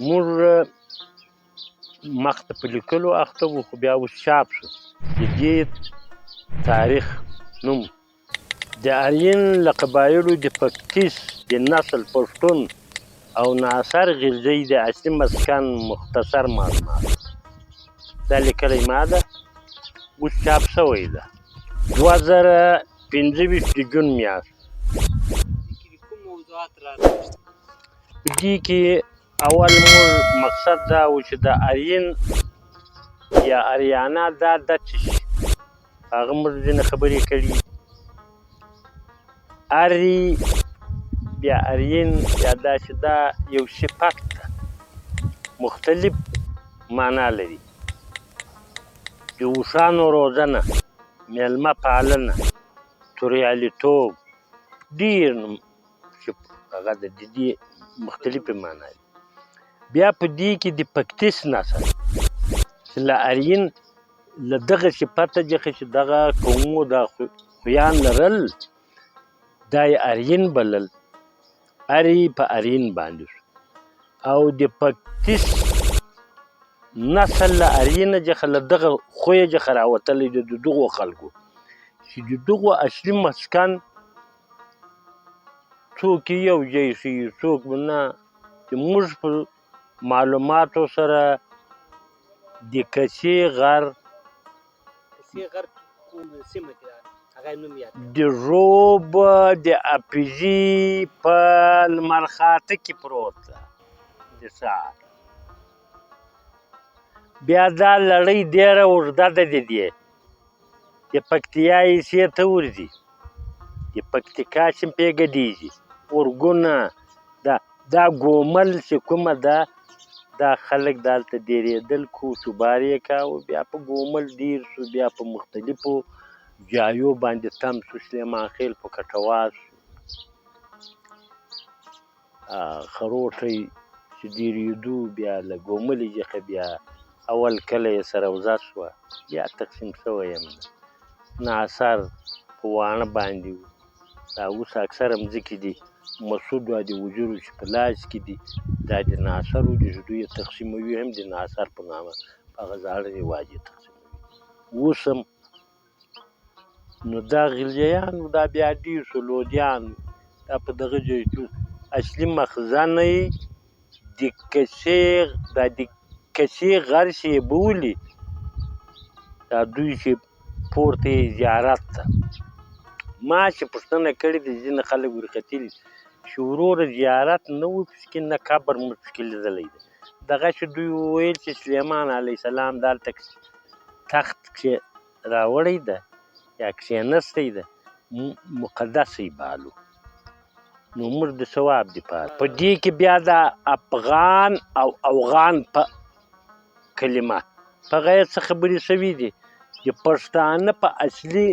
موږ مخته په لیکلو اخته وو، خو بیا اوس چاپ شو. د دې تاریخ نوم د آرین له قبایلو د پکتیس د نسل پښتون او ناصر غلجي د اصلي مسکن مختصر معلومات. دا لیکلی ما ده، اوس چاپ شوی ده 2025 د جون میاشت. په دې کې اول موږ مقصد دا و چې د آرین یا اریانا دا څه شي، هغه موږ ځینې خبرې کړي. اری بیا آرین یا داسې دا یو صفت ده، مختلف معنا لري. د اوښانو روزنه، میلمه پالنه، توریالیتوب، ډېر هغه د دې مختلفې معنا دي. بیا په دې کې د پکتیس نسل چې له آرین له دغه صفته څخه چې دغه قومو دا خویان لرل، دا یې آرین بلل. اری په آرین باندې شو او د پکتیس نسل له آرینه څخه له دغه خویه څخه راوتلی دی، د دغو خلکو چې د دغو اصلي مسکن څوک یې یو ځای ښیي، څوک نه. چې موږ په معلوماتو سره د کسي غر د روب د اپیزي په لمر خاته کې پروت ده د سهار. بیا دا لړۍ ډېره اوږده ده د دې د پکتیا حصې ته ورځي، د پکتیکا سیند پرې ګډېږي، ارګونه دا ګومل چې کومه ده، دا خلک دلته ډېرېدل، کوچوبار یې کاوه. بیا په ګومل ډېر شو، بیا په مختلفو جایو باندې تم شو، سلیمان خېل په کټواز شو، خروټی چې ډېرېدو، بیا له ګوملې څخه بیا اول کله یې سروضه شوه، بیا تقسیم شوی یم. ناصر په واڼه باندې و، دا اوس اکثره مځکې دي مسعود او د وجورو چې په لاس کې دي، دا د ناصرو دي، چې دوی یې تقسیموي هم د ناصر په نامه، په هغه زاړه رواج یې تقسیموي. اوس هم نو دا غلجیان دا بیا ډېر شو، لودیان دا په دغه ځای کې اصلي مخزن یې د کسي غر چې یې بولي، دا دوی چې پورته یې زیارت ته. ما چې پوښتنه کړې ده، ځینې خلک ورختلي چې وروره زیارت نه و پکې، نه قبر مو پکې لیدلی دی. دغه چې دوی وویل چې سلیمان علیه السلام دلته تخت کې راوړی ده یا کښېنستی ده، مقدس یې بالو. نو موږ د ثواب دپاره په دې کې بیا د افغان او اوغان په کلمه په هغه څه خبرې شوي دي. د پښتانه په اصلي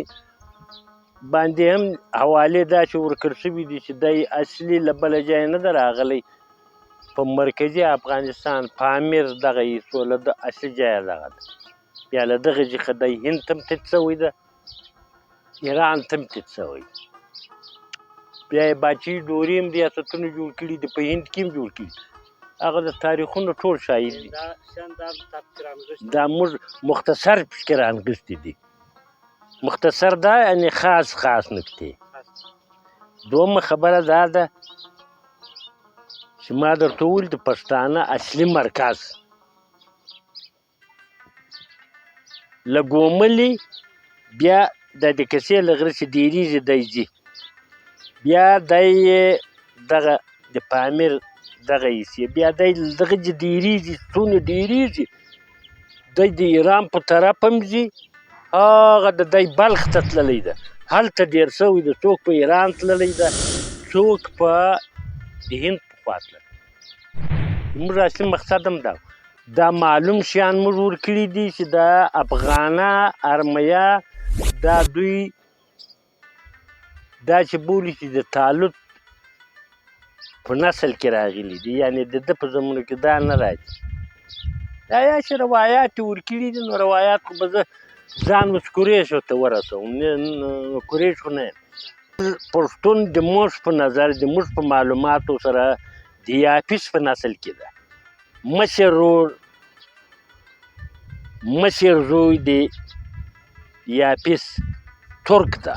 باندې هم حوالې داسې ورکړل شوي دي چې دی اصلي له بله ځایه نه ده راغلی، په مرکزي افغانستان پامیر دغه حصو له ده اصلي ځایه دغه ده. بیا له دغه څخه دی هند ته هم تت شوی ده، ایران ته هم تت شوی ده. بیا یې باچهي دورې هم ریاستونه جوړ کړي دي، په هند کې هم جوړ کړي. هغه د تاریخونو ټول شاهد دي. دا موږ مختصر پکې رانغښتي دي. مختصر دا یعنې خاص نکتې. دویمه خبره دا ده چې ما درته وویل د پښتانه اصلي مرکز له ګوملې، بیا د کسي له غره چې ډېرېږي دی ځي، بیا دی دغه د پامیر دغه حصې، بیا دی دغه چې ډېرېږي، څونه ډېرېږي، دی د ایران په طرف هم ځي، هغه د دی بلخ ته تللی ده، هلته ډېر شوی ده. څوک په ایران تللی ده، څوک په د هند په خوا تللی. زموږ اصلي مقصد هم دا دا معلوم شیان موږ ورکړي دي چې د افغانه ارمیه دا دوی دا چې بولي چې د طالوت په نسل کې راغلي دي، یعنې د ده په زمانو کې دا نه راځي. دا یا چې روایات یې ورکړي دي، نو روایات خو به زه ځان اوس قریشو ته ورسوم، قریش خو نه یم. پښتون د موږ په نظر، د موږ په معلوماتو سره د یاپس په نسل کې ده. مشر زوی د یاپس ترک ده.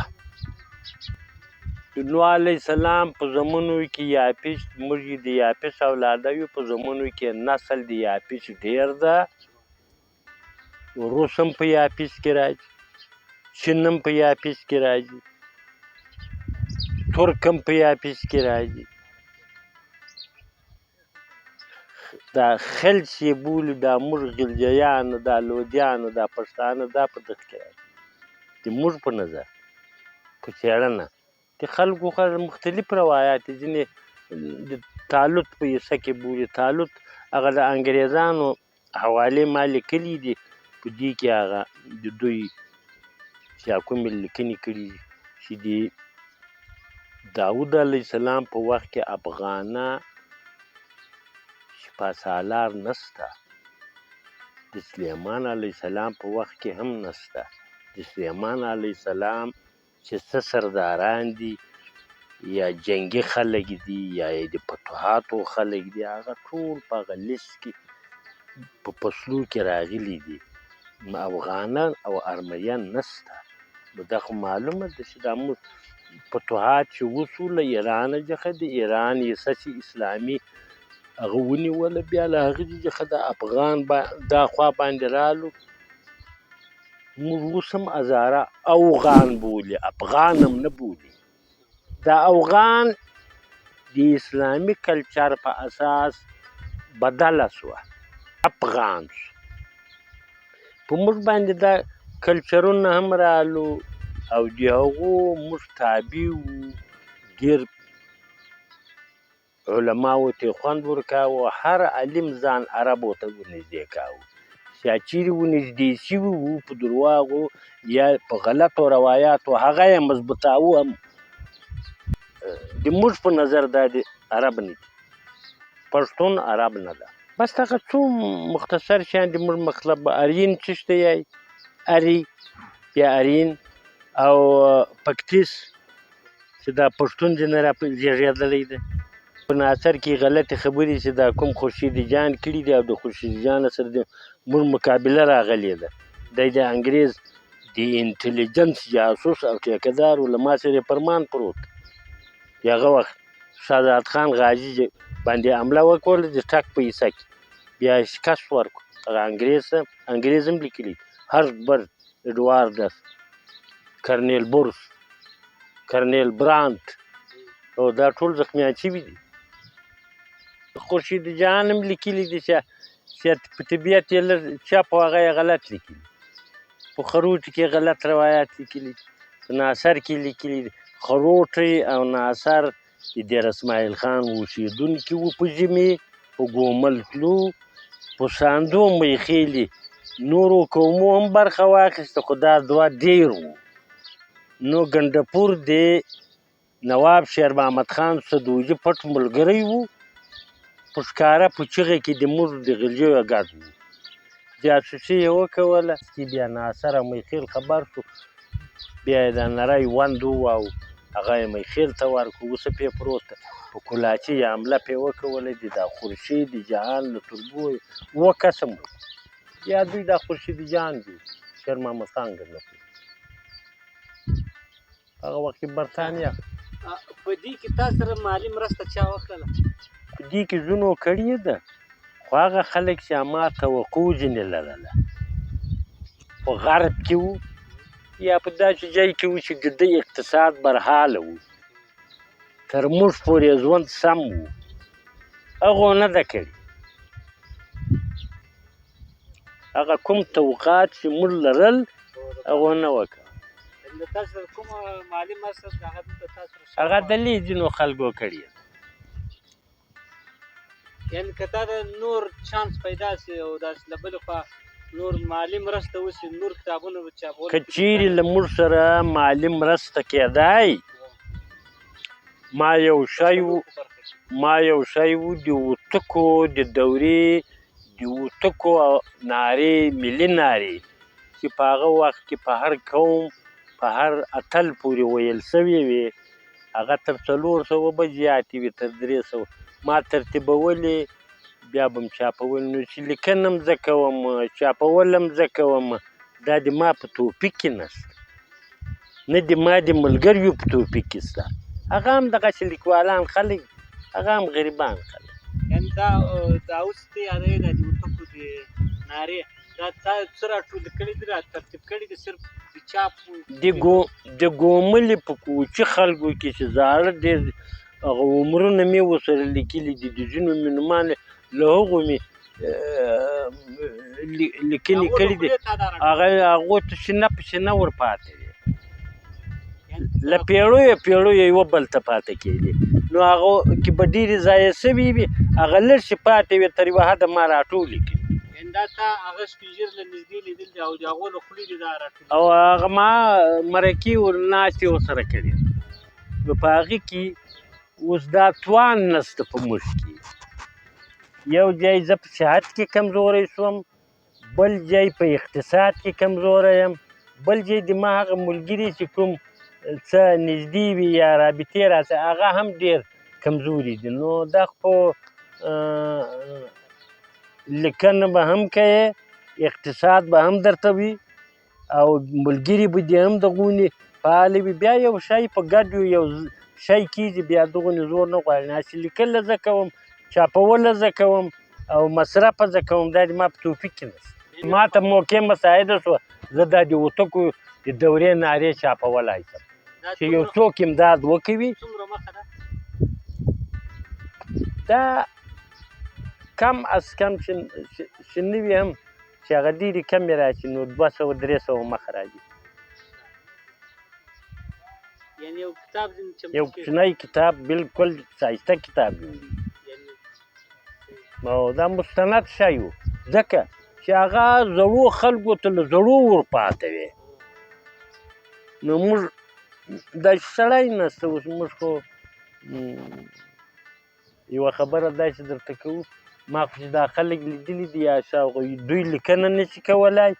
نو علیه السلام په زمونو کې یاپس موږ د یاپس اولاده یو، په زمونو کې نسل د یاپس ډیر ده. روس هم په یاپس کې راځي، چین هم په یاپس کې راځي، ترک هم په یاپس کې راځي. دا خلج یې بولي، دا موږ غلجیان، دا لودیان، دا پښتانه، دا په دغه کې راځي. د موږ په نظر په څېړنه د خلکو مختلف روایات دي. ځینې د تالوت په حصه کې بولي. تالوت هغه د انګریزانو حوالې ما لیکلي دي، په دې کې هغه د دوی چې کومې لیکنې کړي دي چې د داود علیه السلام په وخت کې افغانه شپه سالار نسته، د سلیمان علیه السلام په وخت کې هم نسته. د سلیمان علیه السلام چې څه سرداران دي یا جنگي خلک دي یا د فتوحاتو خلک دي، هغه ټول په هغه لیست کې په فصلو کې راغلي دي. افغانان او ارمیان نسته. نو دا خو معلومه ده چې دا موږ فتوحات چې وشو له ایران څخه، د ایران حصه چې اسلامي هغه ونیوله، بیا له هغې څخه د افغان دا خوا باندې رالو. موږ اوس هم هزاره اوغان بولي، افغان هم نه بولي. دا اوغان د اسلامي کلچر په اساس بدله شوه، افغان شو. په موږ باندې دا کلچرونه هم رالو او د هغو موږ تابع وو. ډېر علماو ته خوند ورکاوه، هر علم ځان عربو ته ورنږدې کاوه. چې چیرې ورنږدې شوي وو په درواغو یا په غلطو روایاتو، هغه یې مضبوطاوه هم. د موږ په نظر دا د عرب نه دي، پښتون عرب نه ده. بس هغه څو مختصر شیان د موږ مطلب. ارین څه شی دی؟ اري یا ارین او پکتیس چې دا پښتون ځینې را زېږېدلی دی. په ناصر کې غلطې خبرې چې دا کوم خورشید جان کړي دي او د خورشید جان سره د موږ مقابله راغلې ده. دی د انګریز د انټلیجنس جاسوس او ټیکهدار و، له ما سره فرمان پروت. هغه وخت شهزاد خان غازي باندې حمله وکړله د ټک په حصه کې، بیا یې شکست ورکړو. هغه انګریز هم لیکلي، هرزبرګ، اډواردس، کرنیل بورس، کرنیل برانت، او دا ټول زخمیان شوي دي. خورشید جان هم لیکلي دي چې په طبیعت یې لږ چپ و، هغه یې غلط لیکلي. په خروټي کې غلط روایات لیکلي، په ناصر کې لیکلي دي. خروټی او ناصر د دیر اسماعیل خان اوسېدونکي وو. په ژمي په ګومل تلو، په ساندو میخېلي نورو قومو هم برخه واخیسته، خو دا دوه ډېر وو. نو ګنډپور د نواب شیر محمد خان سدوجي پټ ملګری وو. په ښکاره په چغې کې د موږ د غلجیو ګډ وو. جاسوسي یې وکوله. بیا ناصر او میخیل خبر شو، بیا یې دا نری وند وواهه، هغه یې میخیل ته ورکړو. اوس پې پروت ده. په کلاچي یې حمله پې وکوله. د دا خورشید جهان له تربو یې 7 کسه مړه. یا دوی دا خورشید جان دي، شیر محمد خان ګنډپور. هغه وخت کې برطانیه په دې کې تاسو سره مالي مرسته چا وکړله؟ په دې کې ځینو کړې ده، خو هغه خلک چې ما توقع ځینې لرله په غرب کې وو یا په داسې ځای کې وو چې د ده اقتصاد برحاله وو، تر موږ پورې ژوند سم وو، هغو نه ده کړې. هغه کوم توقعات چې موږ لرل هغو نه وکړه. د تاسو سره کومه مالي مرسته هغه دلې ځینو خلکو کړې ده. یعنې که تا د نور چانس پیدا شي او داسې له بلې خوا نور مالي مرسته وشي، نور کتابونه به چاپول، که چیرې له موږ سره مالي مرسته کېدای، ما یو شی و د اوتکو د دورې د اوتکو نارې، ملي نارې چې په هغه وخت کې په هر قوم په هر اتل پورې ویل شوې وې، هغه تر 400 به زیاتې وي، تر 300. ما ترتیبولې بیا به م چاپول. نو چې لیکنه هم زه کوم چاپول هم زه کوم دا د ما په توفیق کې نشته، نه د ما د ملګریو په توفیق کې شته. هغه هم دغسې لیکوالان خلک هغه هم غریبان خلک. یعنې دا اوس ته یادوې دا د وټکو د نارې دا تا څه راټولې کړي دي را ترتیب کړي دي صرف د چاپ د ګوملې په کوچي خلکو کې چې زاړه ډېر هغه عمرونه مې ورسره لیکلي دي د ځینو مې نومان له هغو مې لیکنې کړي دي هغو ته شنه په شنه ورپاتې دي له پیړیو یوه بل ته پاتې کېدي. نو هغو کې به ډېرې ضایع شوي وي هغه لږ چې پاتې وي تر یوه حده ما راټولې کړي. یعنې دا تا هغه سپین ږیري له نږدې لیدل دي او د هغو له خولې دي دا راټولې او هغه ما مرکې ورناستې ورسره کړي. نو په هغې کې اوس دا توان نشته په موږ کې. یو ځای زه په صحت کې کمزوری شوم، بل ځای په اقتصاد کې کمزوری یم، بل ځای د ما هغه ملګري چې کوم څه نږدې وي یا رابطې راته هغه هم ډېر کمزوري دي. نو دا خو لیکنه به هم کوې، اقتصاد به هم درته وي او ملګري به دې هم دغونې فعاله وي. بیا یو شی په ګډ یو شی کېږي بیا دغونې زور نه غواړي. هسې لیکل زه کوم، چاپول زه کوم او مصرف زه کوم، دا د ما په توفیق کې نشته. ما ته موقع مساعده شوه زه دا د وټکو د دورې نارې چاپولی شم چې یو څوک امداد وکوي. څومره مخه ده دا کم از کم چې نه وي هم چې هغه ډېرې کمې راشي نو 200-300 مخه راځي. یعنې یو کتاب یو کوچنی کتاب بلکل ښایسته کتاب جوړېږي او دا مستند شی و ځکه چې هغه زړو خلکو ته له زړو ورپاته وې. نو موږ داسې سړی نشته اوس موږ خو یوه خبره داسې درته کوو ما خو چې دا خلک لیدلي دي یا دوی لیکنه نشي کولی،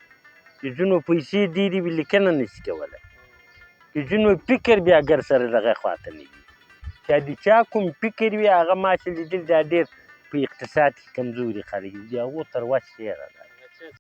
د ځینو پیسې ډېرې وي لیکنه نشي کولی، د ځینو فکر بیا ګر سره دغه خواته نه وي. چې د چا کوم فکر وي هغه ما چې لیدلي دا ډېر په اقتصاد کې کمزوري خلک دي د هغو تر وس تېره ده.